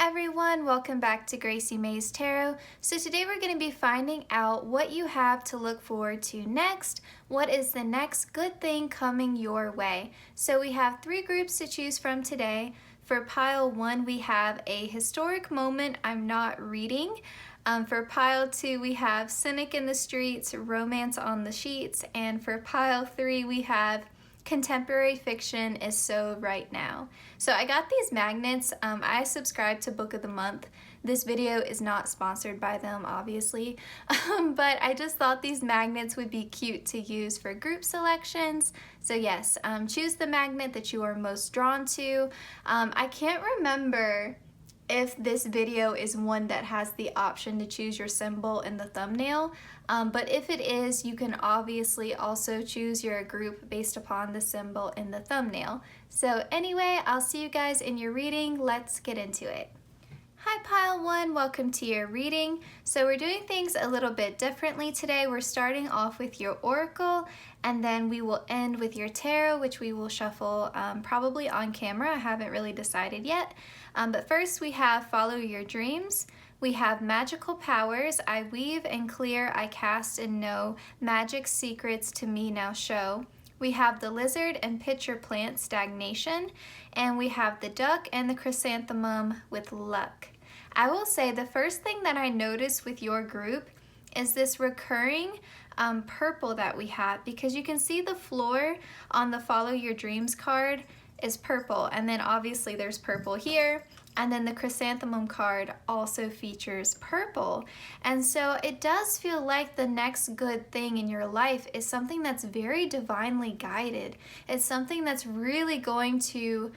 everyone, welcome back to Gracie Mae's Tarot. So today we're going to be finding out what you have to look forward to next. What is the next good thing coming your way? So we have three groups to choose from today. For pile one, we have a historic moment I'm not reading. For pile two, we have Cynic in the Streets, Romance on the Sheets. And for pile three, we have Contemporary Fiction is So Right Now. So I got these magnets. I subscribe to Book of the Month. This video is not sponsored by them, obviously, but I just thought these magnets would be cute to use for group selections. So yes, choose the magnet that you are most drawn to. I can't remember if this video is one that has the option to choose your symbol in the thumbnail, but if it is, you can obviously also choose your group based upon the symbol in the thumbnail. So anyway, I'll see you guys in your reading. Let's get into it. Hi pile one, welcome to your reading. So we're doing things a little bit differently today. We're starting off with your oracle, and then we will end with your tarot, which we will shuffle probably on camera. I haven't really decided yet. But first we have Follow Your Dreams. We have Magical Powers. I weave and clear, I cast and know. Magic secrets to me now show. We have the Lizard and Pitcher Plant, Stagnation. And we have the Duck and the Chrysanthemum with Luck. I will say the first thing that I noticed with your group is this recurring purple that we have, because you can see the floor on the Follow Your Dreams card is purple, and then obviously there's purple here, and then the Chrysanthemum card also features purple. And so it does feel like the next good thing in your life is something that's very divinely guided. It's something that's really going to,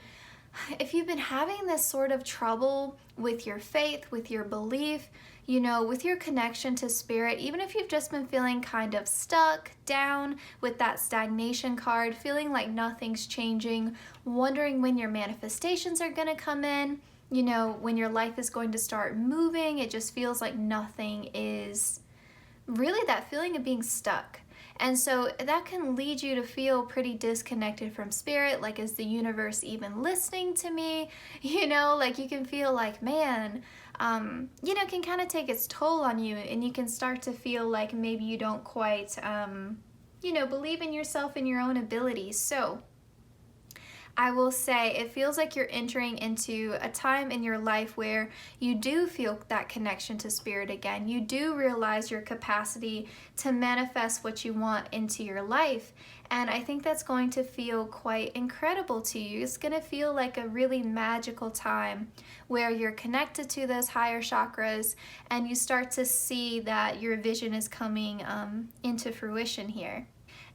if you've been having this sort of trouble with your faith, with your belief, you know, with your connection to spirit, even if you've just been feeling kind of stuck, down with that stagnation card, feeling like nothing's changing, wondering when your manifestations are going to come in, you know, when your life is going to start moving, it just feels like nothing is, really that feeling of being stuck. And so that can lead you to feel pretty disconnected from spirit, like, is the universe even listening to me? You know, like you can feel like, man, you know, can kind of take its toll on you, and you can start to feel like maybe you don't quite, you know, believe in yourself and your own abilities. So I will say it feels like you're entering into a time in your life where you do feel that connection to spirit again. You do realize your capacity to manifest what you want into your life. And I think that's going to feel quite incredible to you. It's going to feel like a really magical time where you're connected to those higher chakras, and you start to see that your vision is coming into fruition here.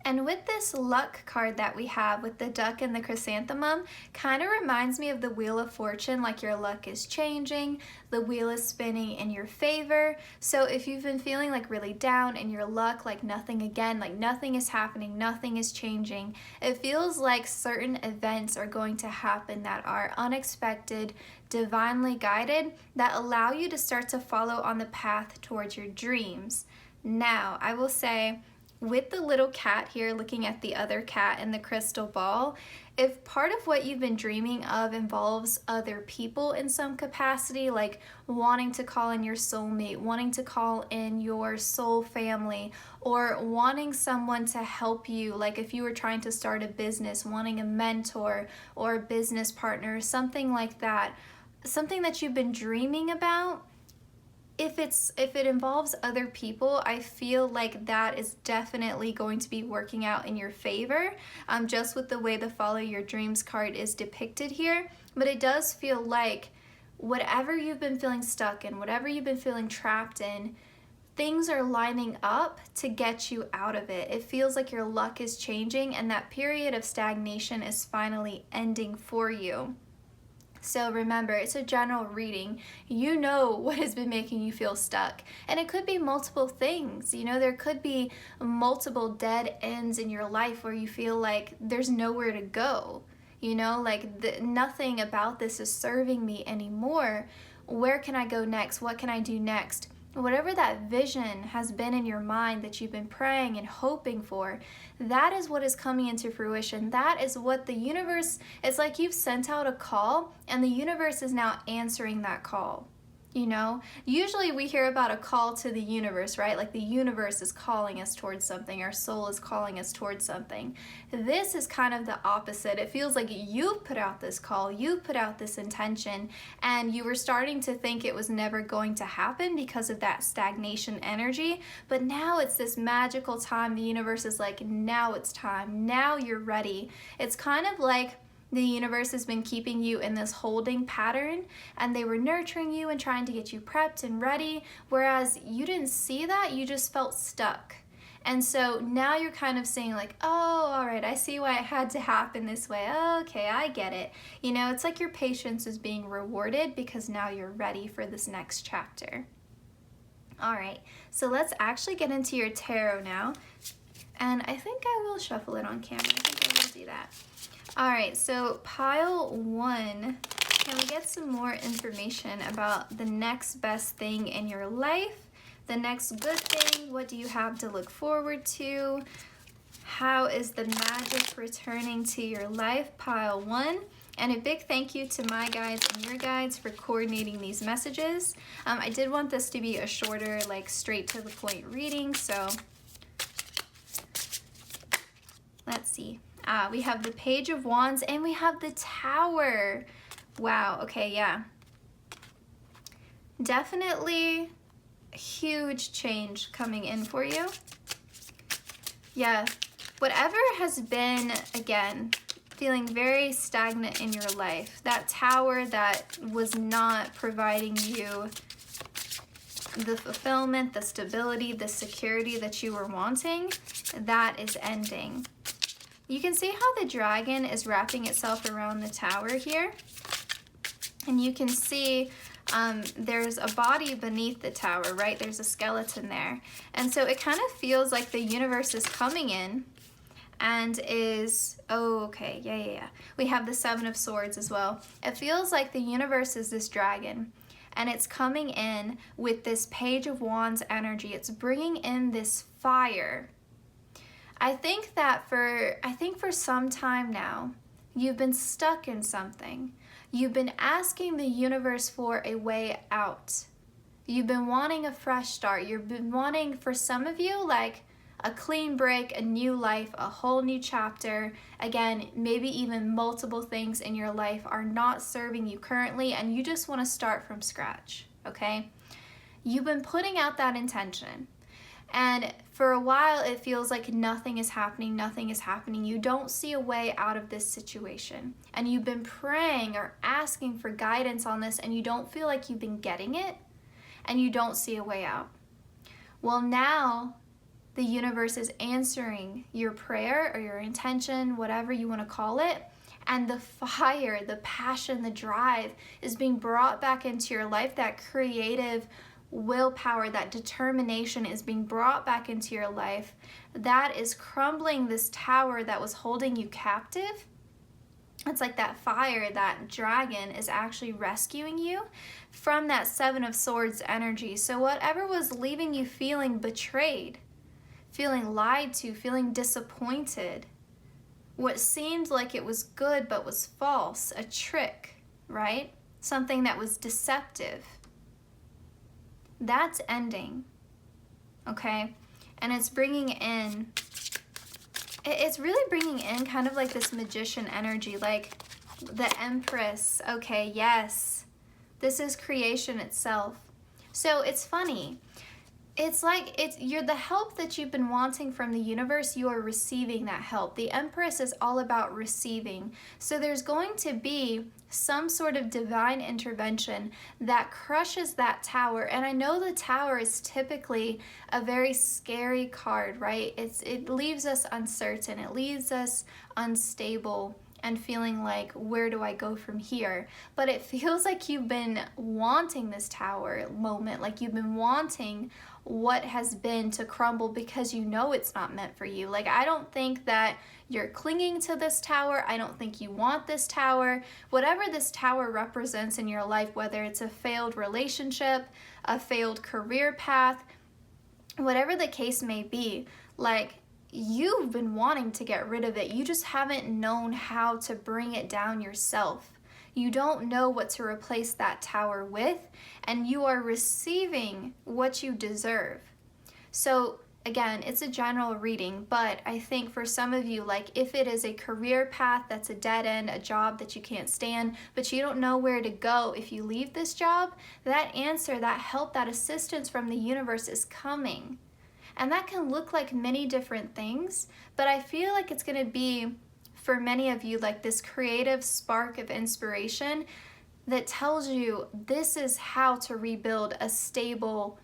And with this luck card that we have with the duck and the chrysanthemum, kind of reminds me of the Wheel of Fortune, like your luck is changing, the wheel is spinning in your favor. So if you've been feeling like really down in your luck, like nothing again, like nothing is happening, nothing is changing, it feels like certain events are going to happen that are unexpected, divinely guided, that allow you to start to follow on the path towards your dreams. Now, I will say, with the little cat here looking at the other cat and the crystal ball, if part of what you've been dreaming of involves other people in some capacity, like wanting to call in your soulmate, wanting to call in your soul family, or wanting someone to help you, like if you were trying to start a business, wanting a mentor or a business partner, something like that, something that you've been dreaming about, if it involves other people, I feel like that is definitely going to be working out in your favor, just with the way the Follow Your Dreams card is depicted here. But it does feel like whatever you've been feeling stuck in, whatever you've been feeling trapped in, things are lining up to get you out of it. It feels like your luck is changing, and that period of stagnation is finally ending for you. So remember, it's a general reading. You know what has been making you feel stuck. And it could be multiple things. You know, there could be multiple dead ends in your life where you feel like there's nowhere to go. You know, like nothing about this is serving me anymore. Where can I go next? What can I do next? whatever that vision has been in your mind that you've been praying and hoping for, that is what is coming into fruition. That is what the universe, it's like you've sent out a call and the universe is now answering that call. You know, usually we hear about a call to the universe, right? Like the universe is calling us towards something, our soul is calling us towards something. This is kind of the opposite. It feels like you've put out this call, you've put out this intention, and you were starting to think it was never going to happen because of that stagnation energy. But now it's this magical time. The universe is like, now it's time. Now you're ready. It's kind of like the universe has been keeping you in this holding pattern, and they were nurturing you and trying to get you prepped and ready, whereas you didn't see that, you just felt stuck. And so now you're kind of saying like, oh, all right, I see why it had to happen this way. Okay, I get it. You know, it's like your patience is being rewarded because now you're ready for this next chapter. All right, so let's actually get into your tarot now. And I think I will shuffle it on camera. I think I will do that. All right, so pile 1, can we get some more information about the next best thing in your life? The next good thing, what do you have to look forward to? How is the magic returning to your life? Pile 1. And a big thank you to my guides and your guides for coordinating these messages. I did want this to be a shorter, like straight to the point reading, so let's see. We have the Page of Wands and we have the Tower. Wow, okay, yeah. Definitely huge change coming in for you. Yeah, whatever has been, again, feeling very stagnant in your life, that tower that was not providing you the fulfillment, the stability, the security that you were wanting, that is ending. You can see how the dragon is wrapping itself around the tower here. And you can see there's a body beneath the tower, right? There's a skeleton there. And so it kind of feels like the universe is coming in and is, oh, okay, yeah. We have the Seven of Swords as well. It feels like the universe is this dragon and it's coming in with this Page of Wands energy. It's bringing in this fire. I think for some time now, you've been stuck in something. You've been asking the universe for a way out. You've been wanting a fresh start. You've been wanting, for some of you, like a clean break, a new life, a whole new chapter. Again, maybe even multiple things in your life are not serving you currently and you just want to start from scratch, okay? You've been putting out that intention. And for a while, it feels like nothing is happening, nothing is happening. You don't see a way out of this situation. And you've been praying or asking for guidance on this, and you don't feel like you've been getting it, and you don't see a way out. Well, now the universe is answering your prayer or your intention, whatever you want to call it, and the fire, the passion, the drive is being brought back into your life. That creative willpower, that determination is being brought back into your life. That is crumbling this tower that was holding you captive. It's like that fire, that dragon is actually rescuing you from that Seven of Swords energy. So whatever was leaving you feeling betrayed, feeling lied to, feeling disappointed, what seemed like it was good but was false, a trick, right? Something that was deceptive. That's ending, okay? And it's bringing in, it's really bringing in kind of like this magician energy, like the Empress. Okay, yes, this is creation itself. So it's funny. It's like you're the help that you've been wanting from the universe, you are receiving that help. The Empress is all about receiving. So there's going to be some sort of divine intervention that crushes that tower. And I know the tower is typically a very scary card, right? It leaves us uncertain. It leaves us unstable. and feeling like, where do I go from here? But it feels like you've been wanting this tower moment, like you've been wanting what has been to crumble because you know it's not meant for you. Like, I don't think that you're clinging to this tower. I don't think you want this tower. Whatever this tower represents in your life, whether it's a failed relationship, a failed career path, whatever the case may be, like, you've been wanting to get rid of it. You just haven't known how to bring it down yourself. You don't know what to replace that tower with, and you are receiving what you deserve. So again, it's a general reading, but I think for some of you, like if it is a career path that's a dead end, a job that you can't stand, but you don't know where to go if you leave this job, that answer, that help, that assistance from the universe is coming. And that can look like many different things, but I feel like it's going to be, for many of you, like this creative spark of inspiration that tells you this is how to rebuild a stable,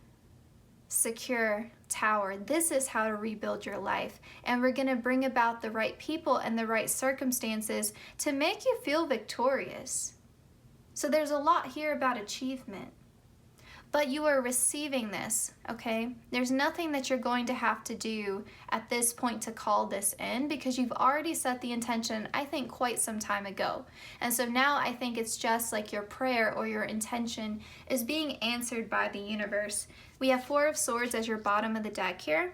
secure tower. This is how to rebuild your life. And we're going to bring about the right people and the right circumstances to make you feel victorious. So there's a lot here about achievement. But you are receiving this, okay? There's nothing that you're going to have to do at this point to call this in, because you've already set the intention, I think, quite some time ago. And so now I think it's just like your prayer or your intention is being answered by the universe. We have Four of Swords as your bottom of the deck here.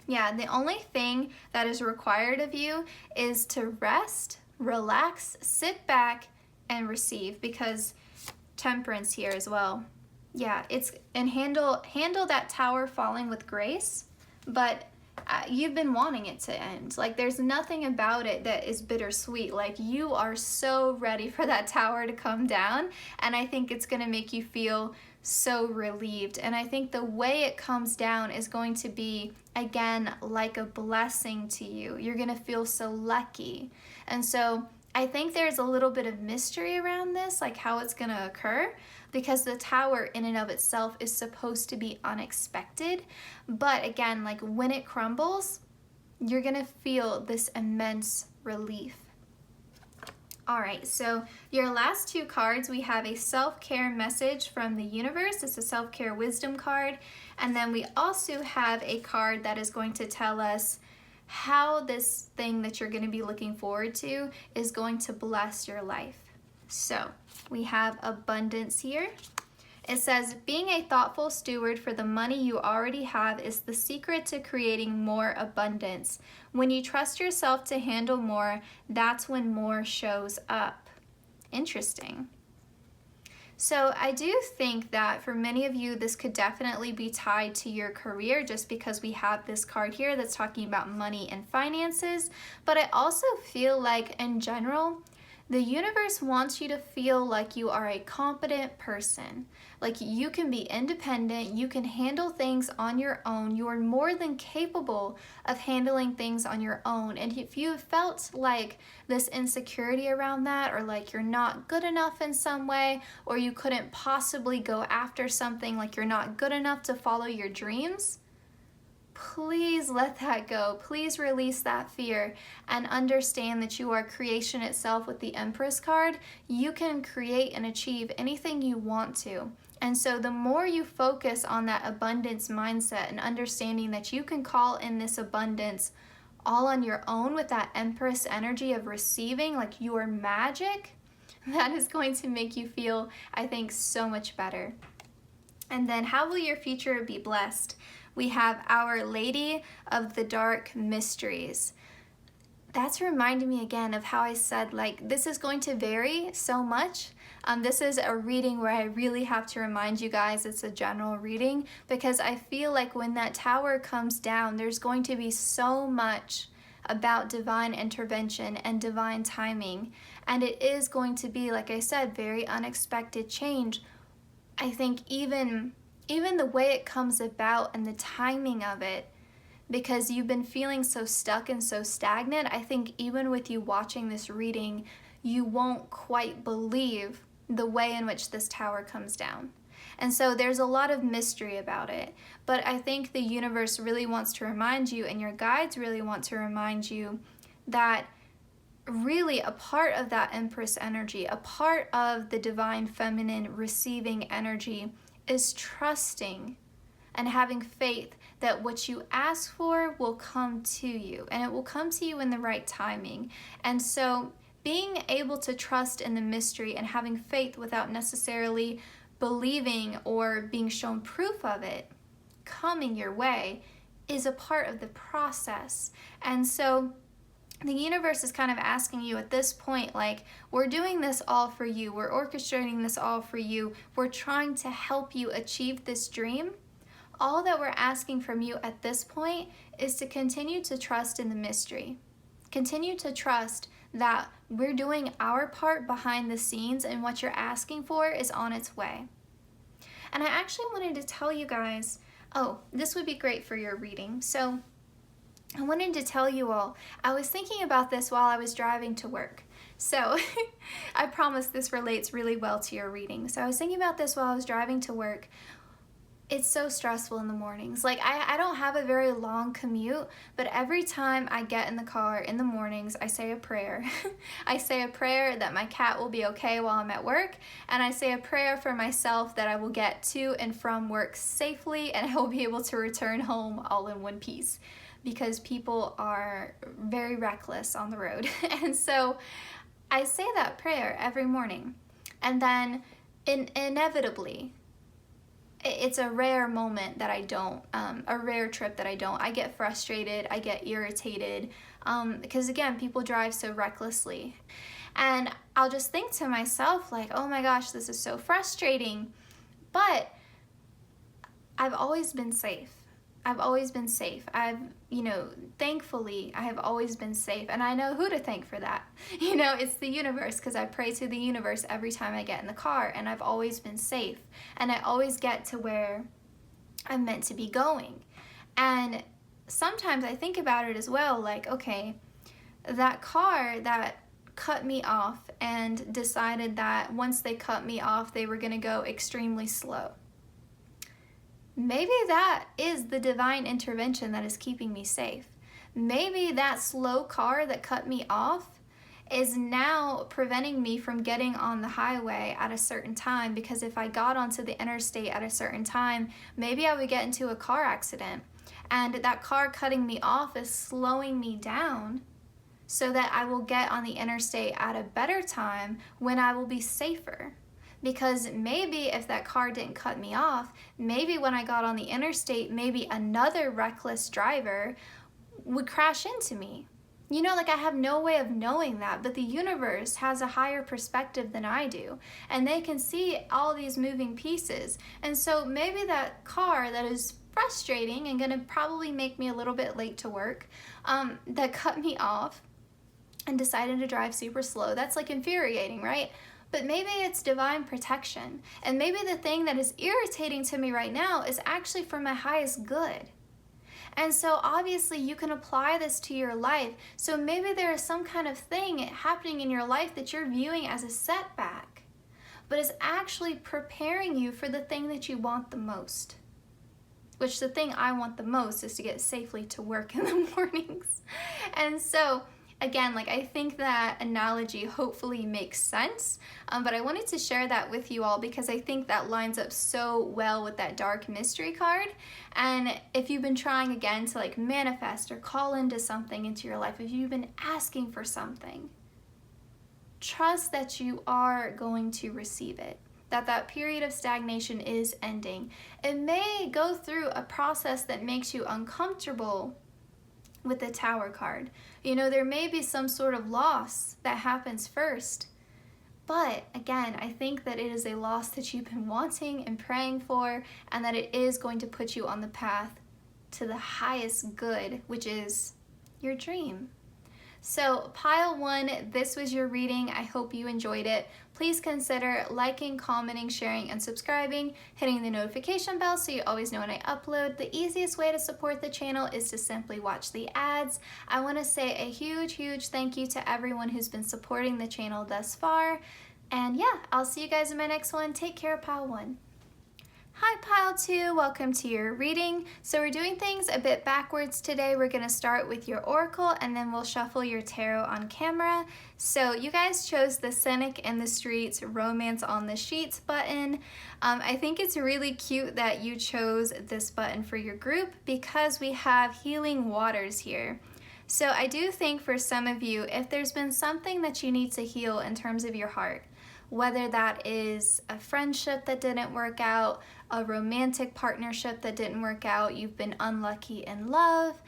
Yeah, the only thing that is required of you is to rest, relax, sit back, and receive, because Temperance here as well. Yeah, and handle that tower falling with grace, but you've been wanting it to end. Like, there's nothing about it that is bittersweet. Like, you are so ready for that tower to come down, and I think it's going to make you feel so relieved. And I think the way it comes down is going to be, again, like a blessing to you. You're going to feel so lucky. And so I think there's a little bit of mystery around this, like how it's going to occur, because the tower in and of itself is supposed to be unexpected. But again, like when it crumbles, you're going to feel this immense relief. All right, so your last two cards, we have a self-care message from the universe. It's a self-care wisdom card. And then we also have a card that is going to tell us how this thing that you're going to be looking forward to is going to bless your life. So we have abundance here. It says, being a thoughtful steward for the money you already have is the secret to creating more abundance. When you trust yourself to handle more, that's when more shows up. Interesting. So I do think that for many of you, this could definitely be tied to your career, just because we have this card here that's talking about money and finances. But I also feel like in general, the universe wants you to feel like you are a competent person. Like you can be independent, you can handle things on your own. You are more than capable of handling things on your own. And if you felt like this insecurity around that, or like you're not good enough in some way, or you couldn't possibly go after something, like you're not good enough to follow your dreams, please let that go. Please release that fear and understand that you are creation itself. With the Empress card, you can create and achieve anything you want to. And so the more you focus on that abundance mindset and understanding that you can call in this abundance all on your own with that Empress energy of receiving, like you are magic, that is going to make you feel, I think, so much better. And then how will your future be blessed? We have Our Lady of the Dark Mysteries. That's reminding me again of how I said, like, this is going to vary so much. This is a reading where I really have to remind you guys it's a general reading, because I feel like when that tower comes down, there's going to be so much about divine intervention and divine timing. And it is going to be, like I said, very unexpected change. I think even the way it comes about and the timing of it, because you've been feeling so stuck and so stagnant, I think even with you watching this reading, you won't quite believe the way in which this tower comes down. And so there's a lot of mystery about it. But I think the universe really wants to remind you, and your guides really want to remind you, that really a part of that Empress energy, a part of the divine feminine receiving energy is trusting and having faith that what you ask for will come to you, and it will come to you in the right timing. And so being able to trust in the mystery and having faith without necessarily believing or being shown proof of it coming your way is a part of the process. And so the universe is kind of asking you at this point, like, we're doing this all for you. We're orchestrating this all for you. We're trying to help you achieve this dream. All that we're asking from you at this point is to continue to trust in the mystery. Continue to trust that we're doing our part behind the scenes, and what you're asking for is on its way. And I actually wanted to tell you guys, this would be great for your reading. So I wanted to tell you all, I was thinking about this while I was driving to work. So I promise this relates really well to your reading. So I was thinking about this while I was driving to work. It's so stressful in the mornings. Like, I don't have a very long commute, but every time I get in the car in the mornings, I say a prayer. I say a prayer that my cat will be okay while I'm at work, and I say a prayer for myself that I will get to and from work safely, and I will be able to return home all in one piece, because people are very reckless on the road. And so I say that prayer every morning, and then inevitably, it's a rare moment that I don't, a rare trip that I don't. I get frustrated, I get irritated, because again, people drive so recklessly. And I'll just think to myself, like, oh my gosh, this is so frustrating. But I've always been safe. I've always been safe. Thankfully, I have always been safe. And I know who to thank for that. It's the universe, because I pray to the universe every time I get in the car, and I've always been safe. And I always get to where I'm meant to be going. And sometimes I think about it as well, like, okay, that car that cut me off and decided that once they cut me off, they were going to go extremely slow. Maybe that is the divine intervention that is keeping me safe. Maybe that slow car that cut me off is now preventing me from getting on the highway at a certain time, because if I got onto the interstate at a certain time, maybe I would get into a car accident. And that car cutting me off is slowing me down so that I will get on the interstate at a better time when I will be safer. Because maybe if that car didn't cut me off, maybe when I got on the interstate, maybe another reckless driver would crash into me. I have no way of knowing that, but the universe has a higher perspective than I do, and they can see all these moving pieces. And so maybe that car that is frustrating and gonna probably make me a little bit late to work, that cut me off and decided to drive super slow, that's like infuriating, right? But maybe it's divine protection. And maybe the thing that is irritating to me right now is actually for my highest good. And so obviously you can apply this to your life. So maybe there is some kind of thing happening in your life that you're viewing as a setback, but is actually preparing you for the thing that you want the most. Which the thing I want the most is to get safely to work in the mornings. And so again, I think that analogy hopefully makes sense, but I wanted to share that with you all because I think that lines up so well with that dark mystery card. And if you've been trying again to manifest or call into something into your life, if you've been asking for something, trust that you are going to receive it. That period of stagnation is ending. It may go through a process that makes you uncomfortable with the Tower card. There may be some sort of loss that happens first. But again, I think that it is a loss that you've been wanting and praying for, and that it is going to put you on the path to the highest good, which is your dream. So pile 1, this was your reading. I hope you enjoyed it. Please consider liking, commenting, sharing, and subscribing, hitting the notification bell so you always know when I upload. The easiest way to support the channel is to simply watch the ads. I want to say a huge, huge thank you to everyone who's been supporting the channel thus far. And yeah, I'll see you guys in my next one. Take care, pile 1. Hi Pile 2, welcome to your reading. So we're doing things a bit backwards today. We're going to start with your oracle and then we'll shuffle your tarot on camera. So you guys chose the Cynic in the Streets, Romance on the Sheets button. I think it's really cute that you chose this button for your group because we have Healing Waters here. So I do think for some of you, if there's been something that you need to heal in terms of your heart, whether that is a friendship that didn't work out, a romantic partnership that didn't work out, you've been unlucky in love,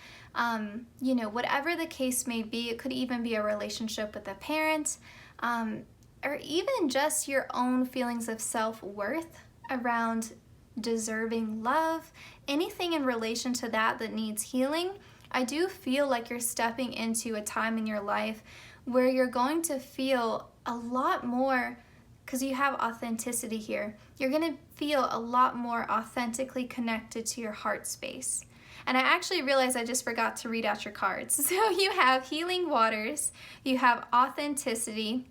whatever the case may be, it could even be a relationship with a parent, or even just your own feelings of self-worth around deserving love, anything in relation to that needs healing. I do feel like you're stepping into a time in your life where you're going to feel a lot more, because you have authenticity here, you're going to feel a lot more authentically connected to your heart space. And I actually realized I just forgot to read out your cards. So you have Healing Waters, you have Authenticity,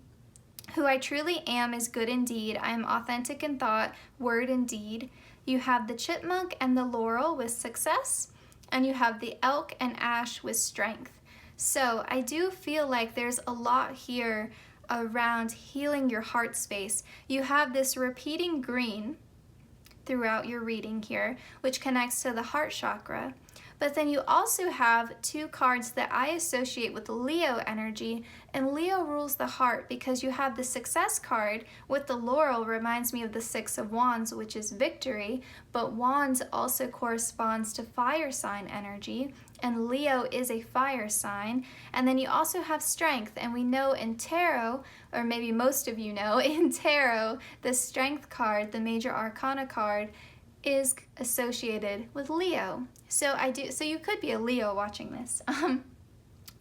Who I Truly Am is Good Indeed, I am authentic in thought, word and deed. You have the Chipmunk and the Laurel with Success, and you have the Elk and Ash with Strength. So I do feel like there's a lot here around healing your heart space. You have this repeating green throughout your reading here, which connects to the heart chakra. But then you also have two cards that I associate with Leo energy, and Leo rules the heart because you have the Success card with the Laurel, reminds me of the Six of Wands, which is victory, but Wands also corresponds to fire sign energy, and Leo is a fire sign. And then you also have Strength, and we know in tarot, or maybe most of you know, in tarot, the Strength card, the major arcana card, is associated with Leo. So you could be a Leo watching this.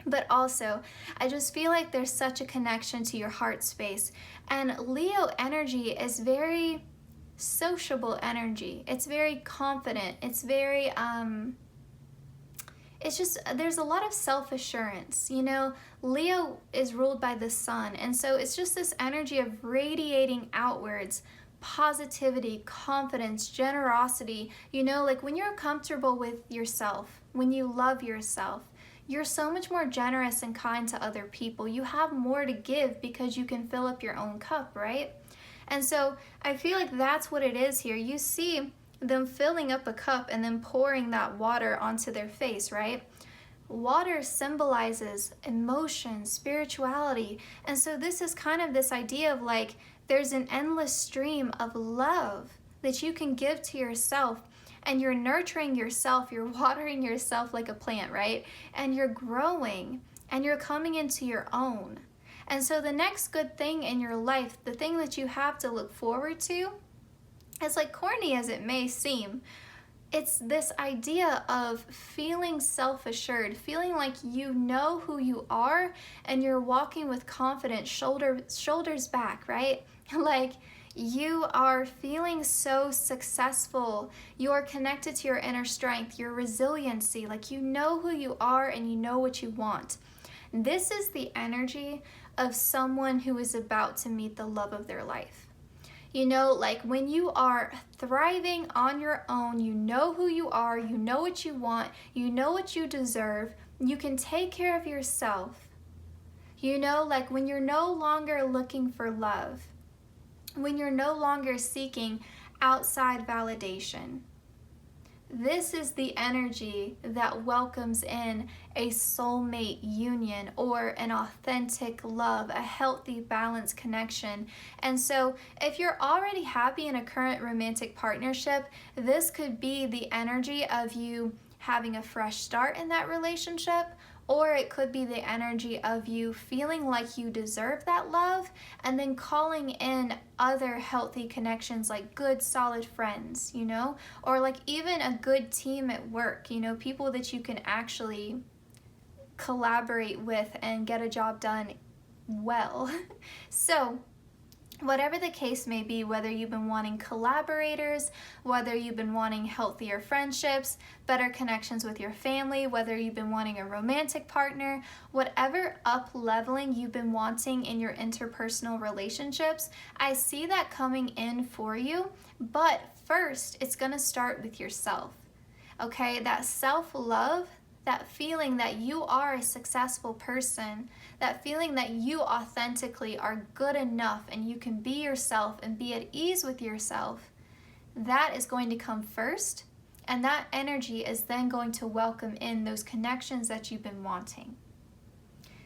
But also, I just feel like there's such a connection to your heart space. And Leo energy is very sociable energy. It's very confident. It's very, there's a lot of self-assurance. Leo is ruled by the sun. And so it's just this energy of radiating outwards, positivity, confidence, generosity. Like when you're comfortable with yourself, when you love yourself, you're so much more generous and kind to other people. You have more to give because you can fill up your own cup, right? And so I feel like that's what it is here. You see them filling up a cup and then pouring that water onto their face, right? Water symbolizes emotion, spirituality. And so this is kind of this idea of like, there's an endless stream of love that you can give to yourself, and you're nurturing yourself, you're watering yourself like a plant, right? And you're growing and you're coming into your own. And so the next good thing in your life, the thing that you have to look forward to, as like corny as it may seem, it's this idea of feeling self-assured, feeling like you know who you are and you're walking with confidence, shoulders back, right? Like you are feeling so successful. You're connected to your inner strength, your resiliency, like you know who you are and you know what you want. This is the energy of someone who is about to meet the love of their life. Like when you are thriving on your own, you know who you are, you know what you want, you know what you deserve, you can take care of yourself. Like when you're no longer looking for love, when you're no longer seeking outside validation. This is the energy that welcomes in a soulmate union or an authentic love, a healthy, balanced connection. And so if you're already happy in a current romantic partnership, this could be the energy of you having a fresh start in that relationship, or it could be the energy of you feeling like you deserve that love and then calling in other healthy connections like good, solid friends, or like even a good team at work, people that you can actually collaborate with and get a job done well. So Whatever the case may be, whether you've been wanting collaborators, whether you've been wanting healthier friendships, better connections with your family, whether you've been wanting a romantic partner, whatever up-leveling you've been wanting in your interpersonal relationships, I see that coming in for you. But first, it's going to start with yourself. Okay, that self-love, that feeling that you are a successful person, that feeling that you authentically are good enough and you can be yourself and be at ease with yourself, that is going to come first. And that energy is then going to welcome in those connections that you've been wanting.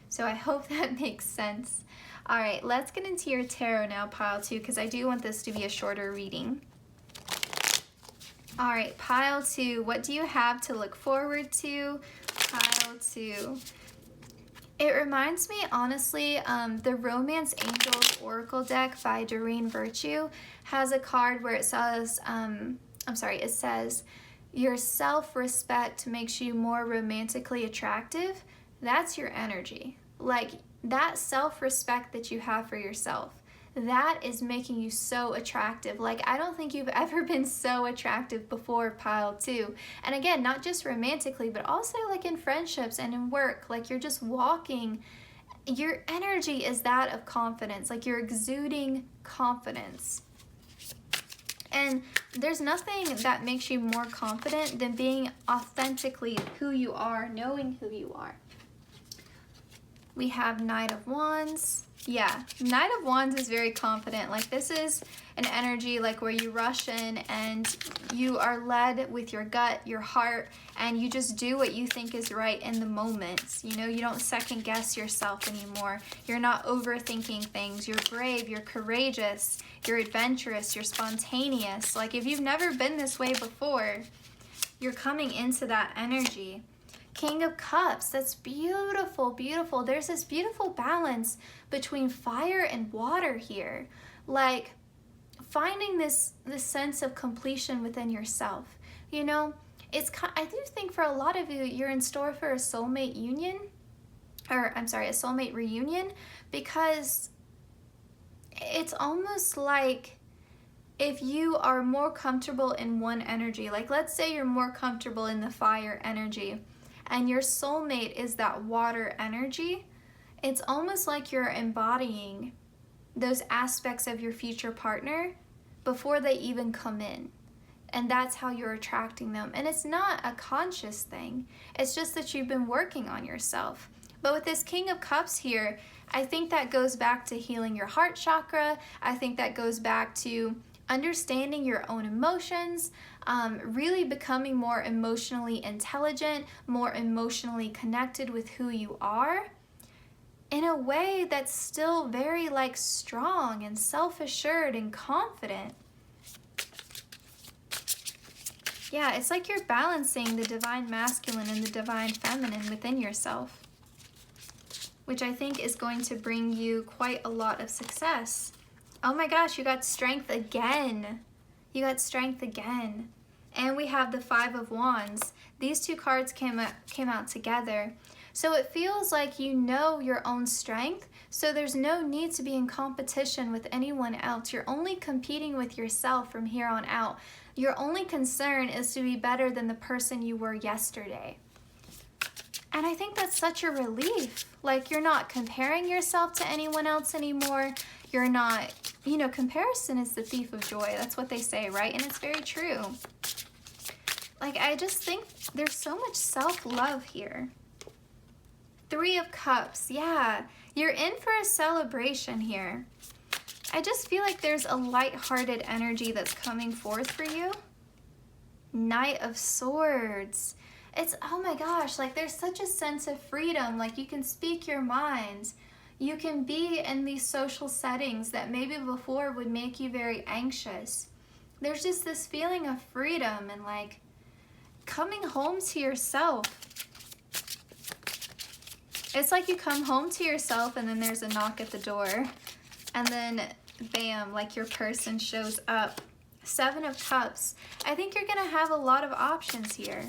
So I hope that makes sense. All right, let's get into your tarot now, pile 2, because I do want this to be a shorter reading. All right, pile 2, what do you have to look forward to? Pile 2. It reminds me, honestly, the Romance Angels Oracle deck by Doreen Virtue has a card where it says, it says, your self-respect makes you more romantically attractive. That's your energy. Like, that self-respect that you have for yourself, that is making you so attractive. Like, I don't think you've ever been so attractive before, pile 2. And again, not just romantically, but also like in friendships and in work. Like, you're just walking. Your energy is that of confidence. Like, you're exuding confidence. And there's nothing that makes you more confident than being authentically who you are, knowing who you are. We have Knight of Wands. Yeah, Knight of Wands is very confident. Like, this is an energy like where you rush in and you are led with your gut, your heart, and you just do what you think is right in the moment. You know, you don't second guess yourself anymore. You're not overthinking things. You're brave, you're courageous, you're adventurous, you're spontaneous. Like, if you've never been this way before, you're coming into that energy. King of Cups, that's beautiful, beautiful. There's this beautiful balance between fire and water here. Like, finding this sense of completion within yourself. You know, I do think for a lot of you, you're in store for a soulmate union. Or, I'm sorry, a soulmate reunion. Because it's almost like if you are more comfortable in one energy. Like, let's say you're more comfortable in the fire energy, and your soulmate is that water energy, it's almost like you're embodying those aspects of your future partner before they even come in. And that's how you're attracting them. And it's not a conscious thing. It's just that you've been working on yourself. But with this King of Cups here, I think that goes back to healing your heart chakra. I think that goes back to understanding your own emotions, really becoming more emotionally intelligent, more emotionally connected with who you are in a way that's still very like strong and self-assured and confident. Yeah, it's like you're balancing the divine masculine and the divine feminine within yourself, which I think is going to bring you quite a lot of success. Oh my gosh, you got strength again. You got strength again. And we have the Five of Wands. These two cards came out together. So it feels like you know your own strength, so there's no need to be in competition with anyone else. You're only competing with yourself from here on out. Your only concern is to be better than the person you were yesterday. And I think that's such a relief. Like, you're not comparing yourself to anyone else anymore. You're not, you know, comparison is the thief of joy. That's what they say, right? And it's very true. Like, I just think there's so much self-love here. Three of Cups, yeah. You're in for a celebration here. I just feel like there's a light-hearted energy that's coming forth for you. Knight of Swords. It's, oh my gosh, like there's such a sense of freedom. Like, you can speak your mind. You can be in these social settings that maybe before would make you very anxious. There's just this feeling of freedom and like coming home to yourself. It's like you come home to yourself and then there's a knock at the door. And then, bam, like your person shows up. Seven of Cups. I think you're going to have a lot of options here.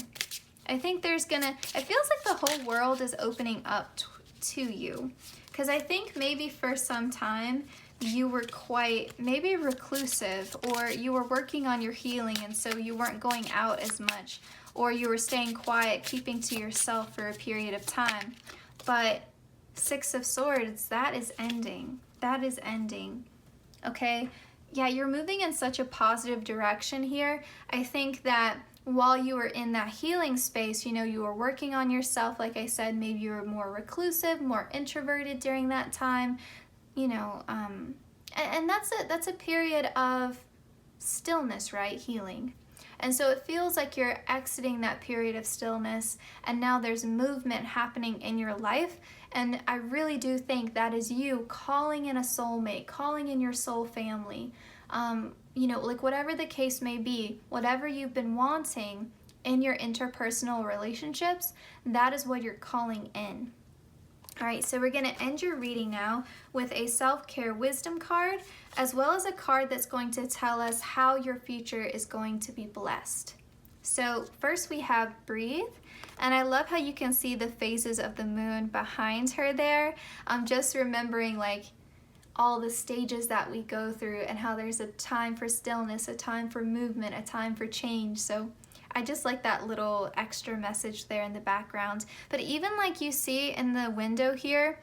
I think there's going to, it feels like the whole world is opening up to you. Because I think maybe for some time you were quite maybe reclusive, or you were working on your healing and so you weren't going out as much, or you were staying quiet, keeping to yourself for a period of time. But Six of Swords, that is ending. That is ending. Okay? Yeah, you're moving in such a positive direction here. I think that while you were in that healing space, you know, you were working on yourself. Like I said, maybe you were more reclusive, more introverted during that time, you know, and that's a period of stillness, right? Healing. And so it feels like you're exiting that period of stillness, and now there's movement happening in your life. And I really do think that is you calling in a soulmate, calling in your soul family. You know, like whatever the case may be, whatever you've been wanting in your interpersonal relationships, that is what you're calling in. All right, so we're going to end your reading now with a self-care wisdom card, as well as a card that's going to tell us how your future is going to be blessed. So first we have Breathe, and I love how you can see the phases of the moon behind her there. I'm just remembering like all the stages that we go through and how there's a time for stillness, a time for movement, a time for change. So I just like that little extra message there in the background. But even like you see in the window here,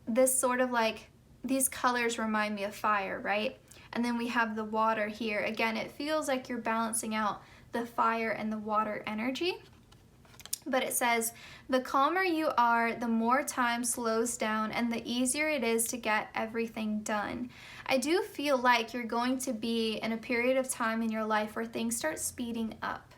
this sort of like, these colors remind me of fire, right? And then we have the water here. Again, it feels like you're balancing out the fire and the water energy. But it says, the calmer you are, the more time slows down and the easier it is to get everything done. I do feel like you're going to be in a period of time in your life where things start speeding up,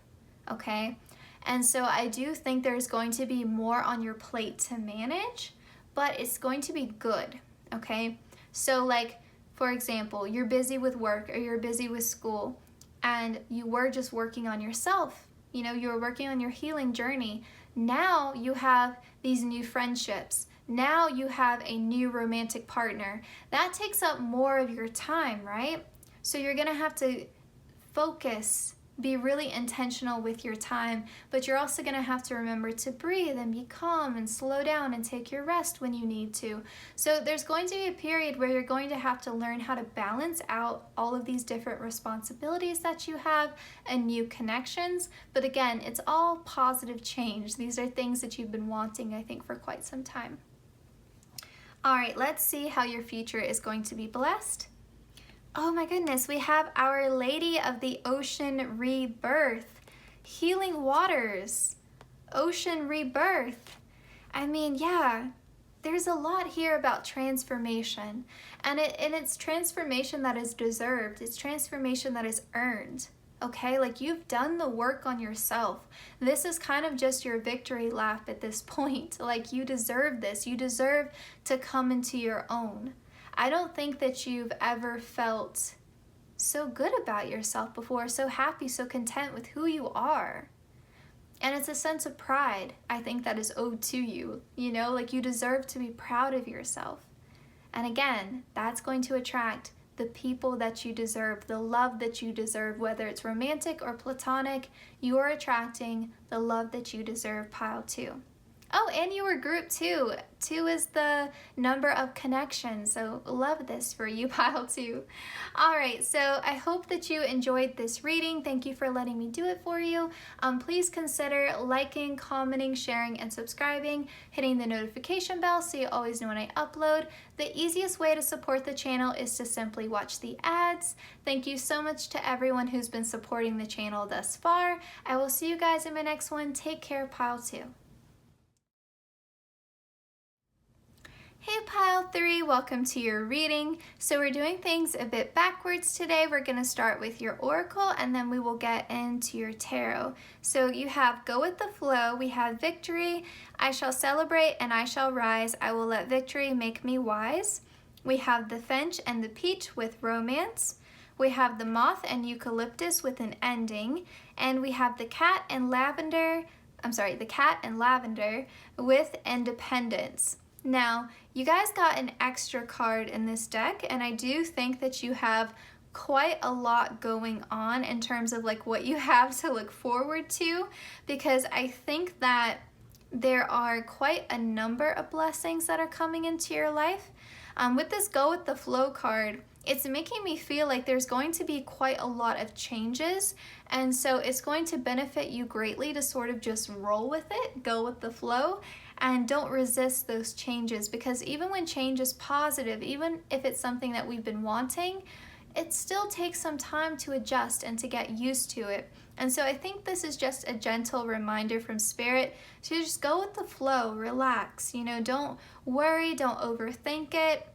okay? And so I do think there's going to be more on your plate to manage, but it's going to be good, okay? So like, for example, you're busy with work or you're busy with school and you were just working on yourself. You know, you were working on your healing journey. Now you have these new friendships. Now you have a new romantic partner. That takes up more of your time, right? So you're going to have to focus, be really intentional with your time, but you're also going to have to remember to breathe and be calm and slow down and take your rest when you need to. So there's going to be a period where you're going to have to learn how to balance out all of these different responsibilities that you have and new connections. But again, it's all positive change. These are things that you've been wanting, I think, for quite some time. All right, let's see how your future is going to be blessed. Oh my goodness, we have Our Lady of the Ocean Rebirth, Healing Waters, Ocean Rebirth. I mean, yeah, there's a lot here about transformation, and it's transformation that is deserved. It's transformation that is earned, okay? Like, you've done the work on yourself. This is kind of just your victory lap at this point. Like, you deserve this. You deserve to come into your own. I don't think that you've ever felt so good about yourself before, so happy, so content with who you are. And it's a sense of pride, I think, that is owed to you. You know, like, you deserve to be proud of yourself. And again, that's going to attract the people that you deserve, the love that you deserve, whether it's romantic or platonic. You are attracting the love that you deserve, pile 2. Oh, and you were group 2. 2 is the number of connections, so love this for you, pile 2. All right, so I hope that you enjoyed this reading. Thank you for letting me do it for you. Please consider liking, commenting, sharing, and subscribing, hitting the notification bell so you always know when I upload. The easiest way to support the channel is to simply watch the ads. Thank you so much to everyone who's been supporting the channel thus far. I will see you guys in my next one. Take care, pile 2. Hey pile 3, welcome to your reading. So we're doing things a bit backwards today. We're going to start with your oracle and then we will get into your tarot. So you have Go with the Flow, we have Victory, I shall celebrate and I shall rise, I will let victory make me wise. We have the Finch and the Peach with Romance. We have the Moth and Eucalyptus with an ending. And we have the Cat and Lavender with Independence. Now, you guys got an extra card in this deck, and I do think that you have quite a lot going on in terms of like what you have to look forward to, because I think that there are quite a number of blessings that are coming into your life. With this Go With The Flow card, it's making me feel like there's going to be quite a lot of changes, and so it's going to benefit you greatly to sort of just roll with it, go with the flow, and don't resist those changes, because even when change is positive, even if it's something that we've been wanting, it still takes some time to adjust and to get used to it. And so I think this is just a gentle reminder from Spirit to just go with the flow, relax, don't worry, don't overthink it.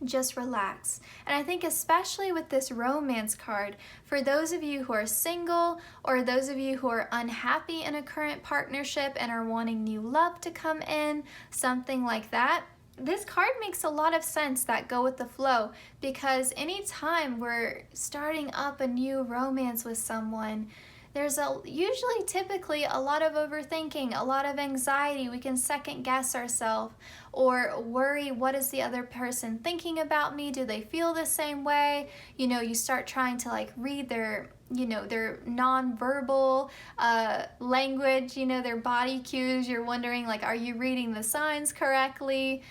Just relax. And I think especially with this romance card, for those of you who are single or those of you who are unhappy in a current partnership and are wanting new love to come in, something like that, this card makes a lot of sense, that go with the flow, because anytime we're starting up a new romance with someone, there's usually typically a lot of overthinking, a lot of anxiety. We can second guess ourselves or worry, what is the other person thinking about me? Do they feel the same way? You start trying to read their nonverbal language, their body cues. You're wondering, are you reading the signs correctly?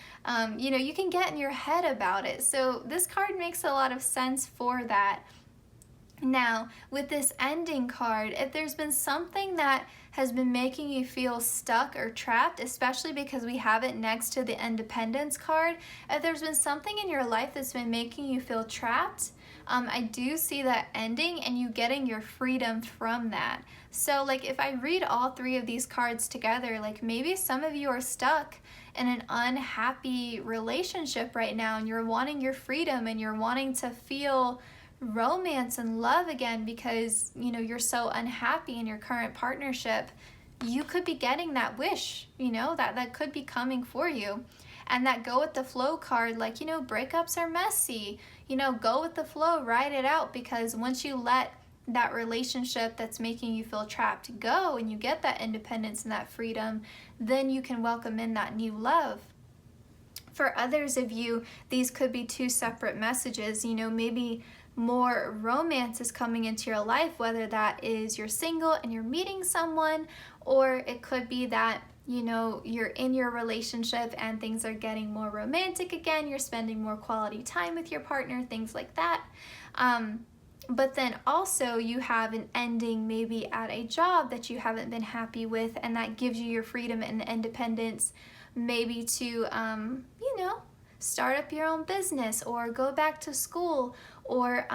You can get in your head about it. So this card makes a lot of sense for that. Now, with this ending card, if there's been something that has been making you feel stuck or trapped, especially because we have it next to the Independence card, if there's been something in your life that's been making you feel trapped, I do see that ending and you getting your freedom from that. So if I read all three of these cards together, maybe some of you are stuck in an unhappy relationship right now and you're wanting your freedom and you're wanting to feel romance and love again because you're so unhappy in your current partnership. You could be getting that wish, that could be coming for you. And that go with the flow card, breakups are messy, go with the flow, ride it out, because once you let that relationship that's making you feel trapped go and you get that independence and that freedom, then you can welcome in that new love. For others of you, these could be two separate messages. Maybe more romance is coming into your life, whether that is you're single and you're meeting someone, or it could be that you're in your relationship and things are getting more romantic again, you're spending more quality time with your partner, things like that. But then also you have an ending maybe at a job that you haven't been happy with, and that gives you your freedom and independence, maybe to start up your own business or go back to school, or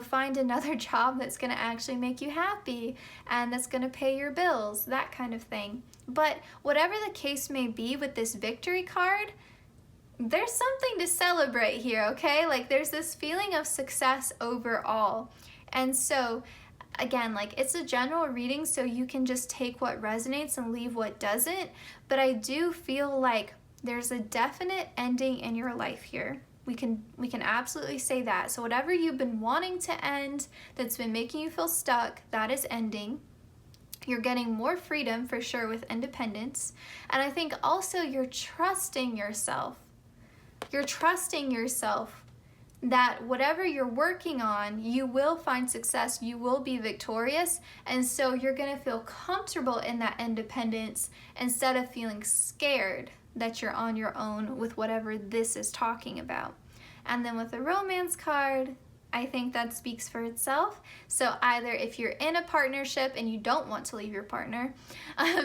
find another job that's going to actually make you happy and that's going to pay your bills, that kind of thing. But whatever the case may be with this victory card, there's something to celebrate here, okay? There's this feeling of success overall. And so again, it's a general reading, so you can just take what resonates and leave what doesn't. But I do feel like there's a definite ending in your life here. We can absolutely say that. So whatever you've been wanting to end, that's been making you feel stuck, that is ending. You're getting more freedom for sure with independence. And I think also you're trusting yourself. You're trusting yourself that whatever you're working on, you will find success, you will be victorious, and so you're going to feel comfortable in that independence instead of feeling scared that you're on your own with whatever this is talking about. And then with the romance card, I think that speaks for itself. So either if you're in a partnership and you don't want to leave your partner,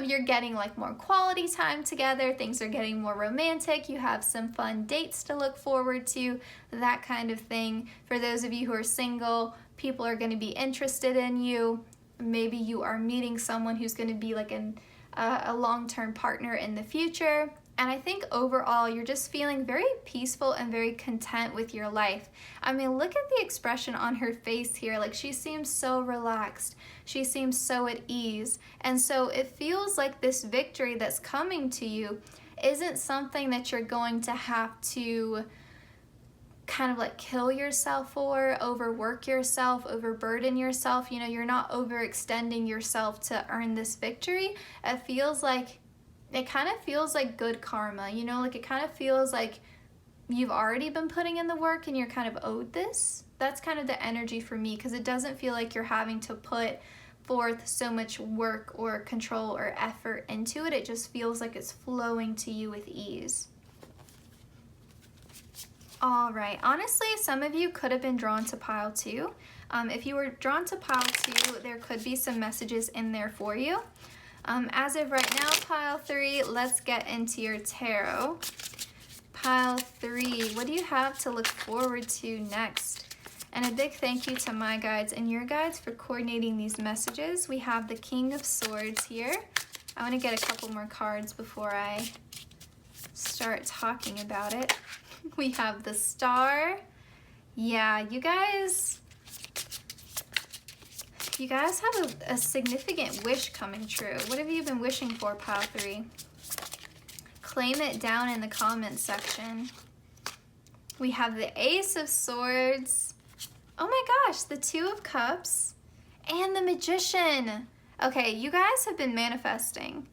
you're getting more quality time together, things are getting more romantic, you have some fun dates to look forward to, that kind of thing. For those of you who are single, people are going to be interested in you. Maybe you are meeting someone who's going to be a long-term partner in the future. And I think overall, you're just feeling very peaceful and very content with your life. I mean, look at the expression on her face here. She seems so relaxed. She seems so at ease. And so it feels like this victory that's coming to you isn't something that you're going to have to kind of kill yourself for, overwork yourself, overburden yourself. You're not overextending yourself to earn this victory. It kind of feels like good karma, it kind of feels like you've already been putting in the work and you're kind of owed this. That's kind of the energy for me, because it doesn't feel like you're having to put forth so much work or control or effort into it. It just feels like it's flowing to you with ease. All right, honestly, some of you could have been drawn to pile 2. If you were drawn to pile 2, there could be some messages in there for you. As of right now, pile 3, let's get into your tarot. Pile 3, what do you have to look forward to next? And a big thank you to my guides and your guides for coordinating these messages. We have the King of Swords here. I want to get a couple more cards before I start talking about it. We have the Star. Yeah, you guys have a significant wish coming true. What have you been wishing for, pile 3? Claim it down in the comments section. We have the Ace of Swords. Oh my gosh, the 2 of Cups and the Magician. Okay, you guys have been manifesting.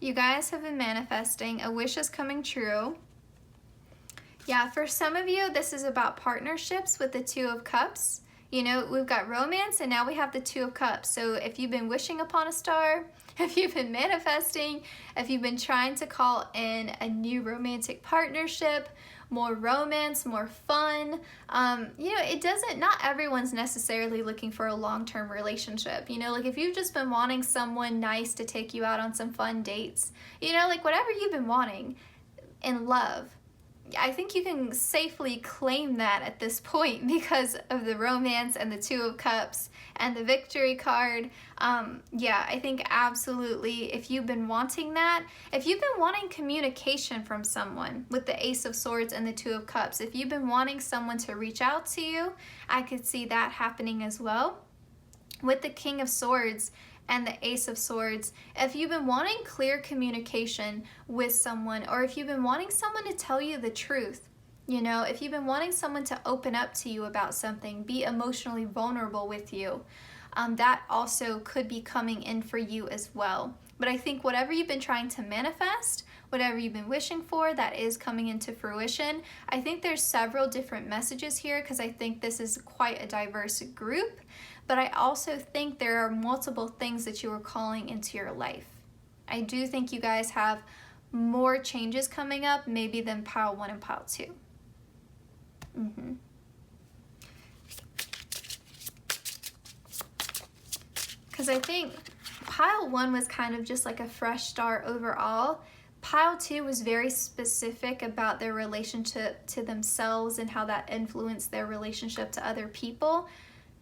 You guys have been manifesting. A wish is coming true. Yeah, for some of you, this is about partnerships with the 2 of Cups. You know, we've got romance and now we have the 2 of Cups. So if you've been wishing upon a star, if you've been manifesting, if you've been trying to call in a new romantic partnership, more romance, more fun, you know, not everyone's necessarily looking for a long-term relationship. You know, like if you've just been wanting someone nice to take you out on some fun dates, you know, like whatever you've been wanting in love, I think you can safely claim that at this point because of the romance and the 2 of Cups and the Victory card. Yeah, I think absolutely if you've been wanting that, if you've been wanting communication from someone with the Ace of Swords and the 2 of Cups, if you've been wanting someone to reach out to you, I could see that happening as well. With the King of Swords and the Ace of Swords, if you've been wanting clear communication with someone, or if you've been wanting someone to tell you the truth, you know, if you've been wanting someone to open up to you about something, be emotionally vulnerable with you, that also could be coming in for you as well. But I think whatever you've been trying to manifest, whatever you've been wishing for, that is coming into fruition. I think there's several different messages here because I think this is quite a diverse group. But I also think there are multiple things that you are calling into your life. I do think you guys have more changes coming up, maybe than pile 1 and pile 2. Because I think pile 1 was kind of just like a fresh start overall. Pile 2 was very specific about their relationship to themselves and how that influenced their relationship to other people.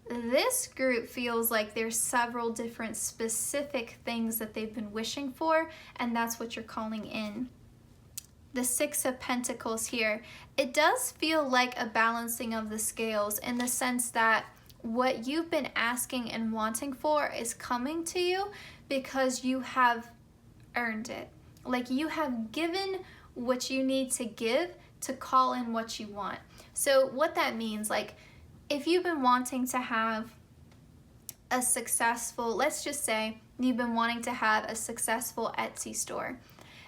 This group feels like there's several different specific things that they've been wishing for, and that's what you're calling in. The 6 of Pentacles here, it does feel like a balancing of the scales in the sense that what you've been asking and wanting for is coming to you because you have earned it. Like you have given what you need to give to call in what you want. So what that means, like, if you've been wanting to have a successful, let's just say you've been wanting to have a successful Etsy store.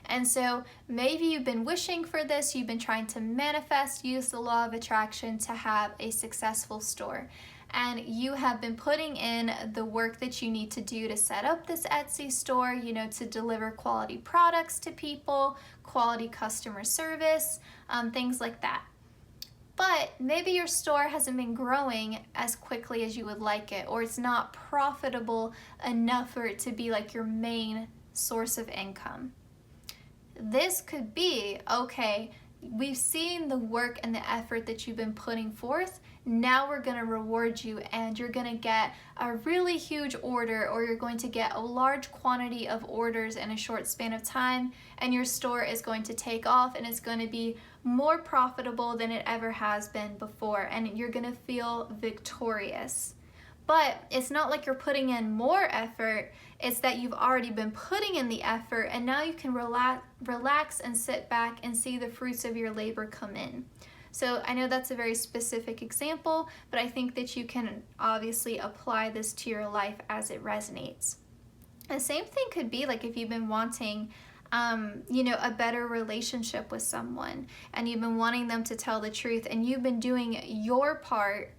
And so maybe you've been wishing for this, you've been trying to manifest, use the law of attraction to have a successful store. And you have been putting in the work that you need to do to set up this Etsy store, you know, to deliver quality products to people, quality customer service, things like that. But maybe your store hasn't been growing as quickly as you would like it, or it's not profitable enough for it to be like your main source of income. This could be, okay, we've seen the work and the effort that you've been putting forth. Now we're going to reward you and you're going to get a really huge order, or you're going to get a large quantity of orders in a short span of time, and your store is going to take off and it's going to be more profitable than it ever has been before, and you're going to feel victorious. But it's not like you're putting in more effort, it's that you've already been putting in the effort and now you can relax and sit back and see the fruits of your labor come in. So I know that's a very specific example, but I think that you can obviously apply this to your life as it resonates. The same thing could be like if you've been wanting you know, a better relationship with someone and you've been wanting them to tell the truth and you've been doing your part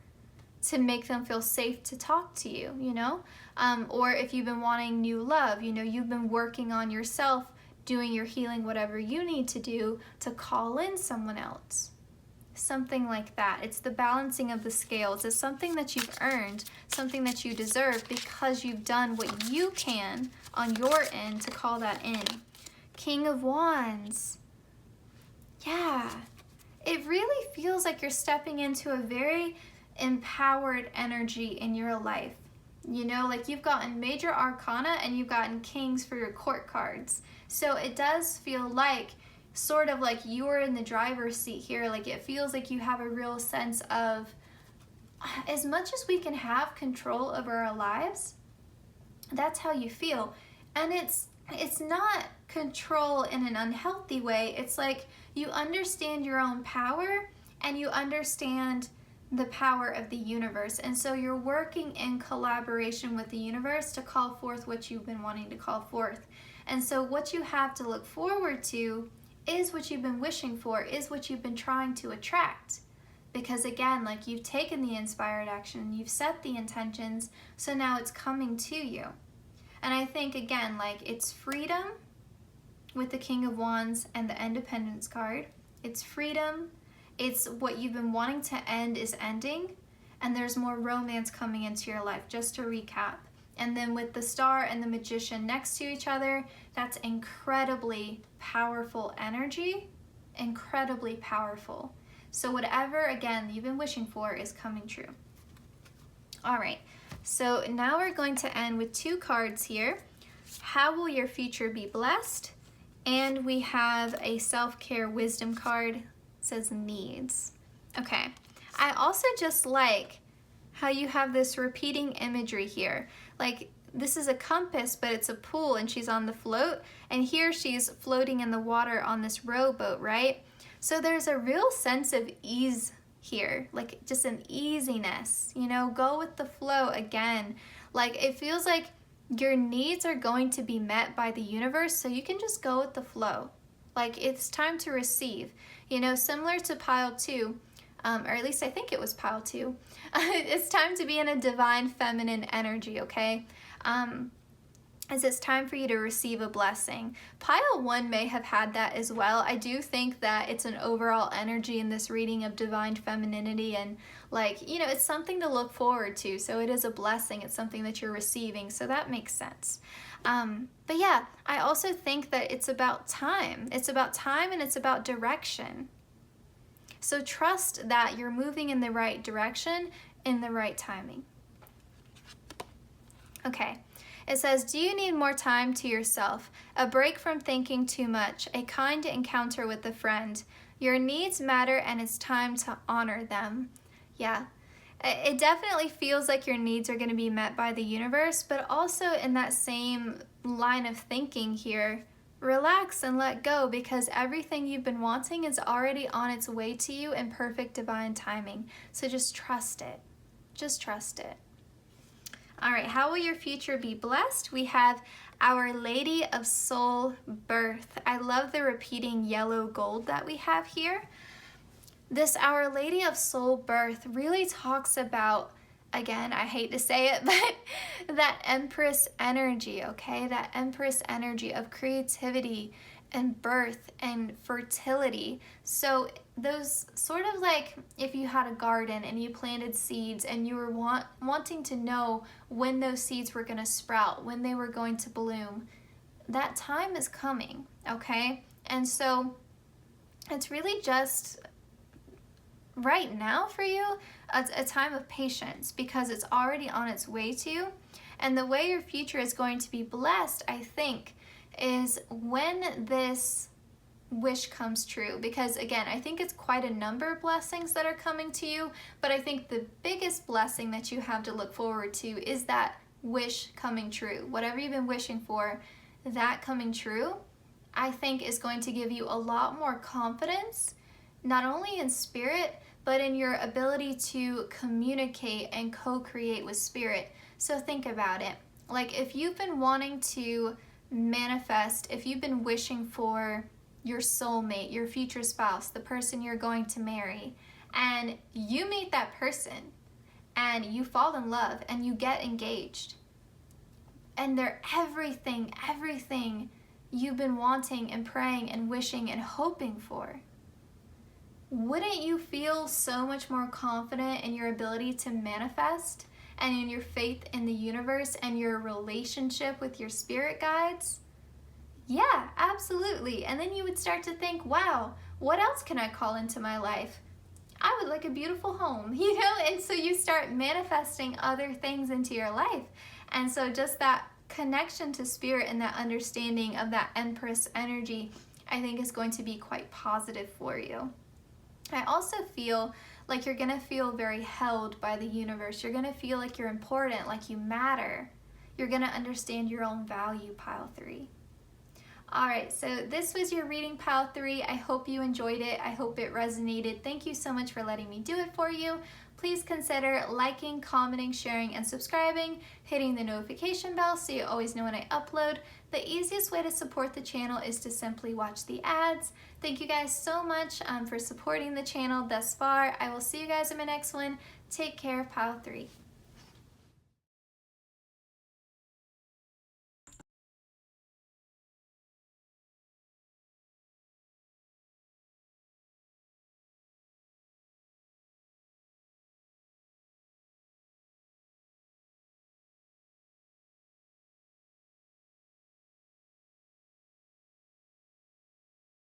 to make them feel safe to talk to you, you know? Or if you've been wanting new love, you know, you've been working on yourself, doing your healing, whatever you need to do to call in someone else. Something like that. It's the balancing of the scales. It's something that you've earned, something that you deserve because you've done what you can on your end to call that in. King of Wands. Yeah. It really feels like you're stepping into a very empowered energy in your life. You know, like you've gotten major arcana and you've gotten kings for your court cards. So it does feel like sort of like you're in the driver's seat here. Like it feels like you have a real sense of, as much as we can have control over our lives, that's how you feel. And it's not control in an unhealthy way. It's like you understand your own power and you understand the power of the universe. And so you're working in collaboration with the universe to call forth what you've been wanting to call forth. And so what you have to look forward to is what you've been wishing for, is what you've been trying to attract. Because again, like you've taken the inspired action, you've set the intentions, so now it's coming to you. And I think again, like it's freedom with the King of Wands and the Independence card. It's freedom. It's what you've been wanting to end is ending, and there's more romance coming into your life, just to recap. And then with the Star and the Magician next to each other, that's incredibly powerful energy, incredibly powerful. So whatever, again, you've been wishing for is coming true. All right, so now we're going to end with two cards here. How will your future be blessed? And we have a self-care wisdom card. Says needs. Okay, I also just like how you have this repeating imagery here. Like this is a compass, but it's a pool and she's on the float, and here she's floating in the water on this rowboat, right? So there's a real sense of ease here, like just an easiness, you know, go with the flow again. Like it feels like your needs are going to be met by the universe, so you can just go with the flow. Like it's time to receive, you know, similar to pile 2, or at least I think it was pile 2. It's time to be in a divine feminine energy, okay? As it's time for you to receive a blessing. Pile 1 may have had that as well. I do think that it's an overall energy in this reading of divine femininity, and like, you know, it's something to look forward to. So it is a blessing. It's something that you're receiving. So that makes sense. But yeah, I also think that it's about time. It's about time and it's about direction. So trust that you're moving in the right direction in the right timing. Okay. It says, do you need more time to yourself? A break from thinking too much, a kind encounter with a friend. Your needs matter and it's time to honor them. Yeah, it definitely feels like your needs are going to be met by the universe, but also in that same line of thinking here, relax and let go, because everything you've been wanting is already on its way to you in perfect divine timing. So just trust it. Just trust it. All right, how will your future be blessed? We have Our Lady of Soul Birth. I love the repeating yellow gold that we have here. This Our Lady of Soul Birth really talks about, again, I hate to say it, but that Empress energy, okay? That Empress energy of creativity and birth and fertility. So those sort of like if you had a garden and you planted seeds and you were wanting to know when those seeds were going to sprout, when they were going to bloom, that time is coming, okay? And so it's really just right now for you a time of patience, because it's already on its way to you. And the way your future is going to be blessed, I think, is when this wish comes true. Because again, I think it's quite a number of blessings that are coming to you, but I think the biggest blessing that you have to look forward to is that wish coming true. Whatever you've been wishing for, that coming true, I think is going to give you a lot more confidence, not only in spirit, but in your ability to communicate and co-create with spirit. So think about it. Like if you've been wanting to manifest, if you've been wishing for your soulmate, your future spouse, the person you're going to marry, and you meet that person and you fall in love and you get engaged. And they're everything you've been wanting and praying and wishing and hoping for. Wouldn't you feel so much more confident in your ability to manifest and in your faith in the universe and your relationship with your spirit guides? Yeah, absolutely. And then you would start to think, wow, what else can I call into my life? I would like a beautiful home, you know? And so you start manifesting other things into your life. And so just that connection to spirit and that understanding of that Empress energy, I think is going to be quite positive for you. I also feel like you're gonna feel very held by the universe. You're gonna feel like you're important, like you matter. You're gonna understand your own value, pile 3. All right, so this was your reading, pile 3. I hope you enjoyed it. I hope it resonated. Thank you so much for letting me do it for you. Please consider liking, commenting, sharing, and subscribing, hitting the notification bell so you always know when I upload. The easiest way to support the channel is to simply watch the ads. Thank you guys so much for supporting the channel thus far. I will see you guys in my next one. Take care, pile 3.